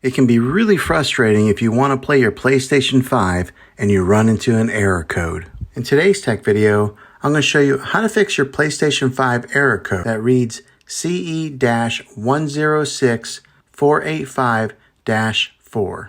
It can be really frustrating if you want to play your PlayStation 5 and you run into an error code. In today's tech video, I'm going to show you how to fix your PlayStation 5 error code that reads CE-106485-4.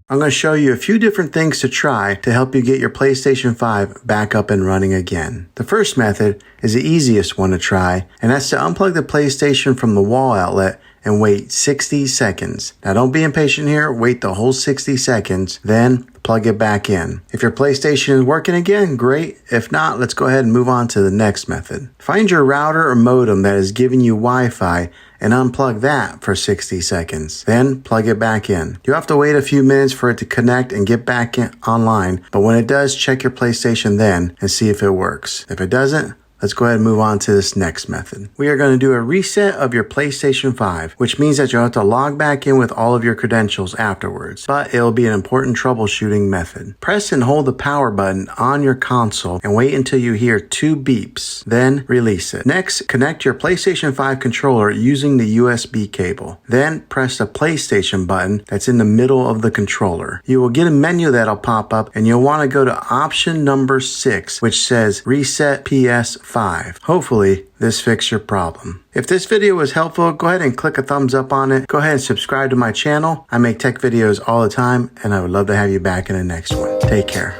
I'm going to show you a few different things to try to help you get your PlayStation 5 back up and running again. The first method is the easiest one to try, and that's to unplug the PlayStation from the wall outlet and wait 60 seconds. Now don't be impatient here, wait the whole 60 seconds, then plug it back in. If your PlayStation is working again, great. If not, let's go ahead and move on to the next method. Find your router or modem that is giving you Wi-Fi and unplug that for 60 seconds. Then plug it back in. You have to wait a few minutes for it to connect and get back online, but when it does, check your PlayStation then and see if it works. If it doesn't, let's go ahead and move on to this next method. We are going to do a reset of your PlayStation 5, which means that you'll have to log back in with all of your credentials afterwards, but it'll be an important troubleshooting method. Press and hold the power button on your console and wait until you hear 2 beeps, then release it. Next, connect your PlayStation 5 controller using the USB cable. Then press the PlayStation button that's in the middle of the controller. You will get a menu that'll pop up and you'll want to go to option number 6, which says Reset PS5. Hopefully, this fixed your problem. If this video was helpful, go ahead and click a thumbs up on it. Go ahead and subscribe to my channel. I make tech videos all the time, and I would love to have you back in the next one. Take care.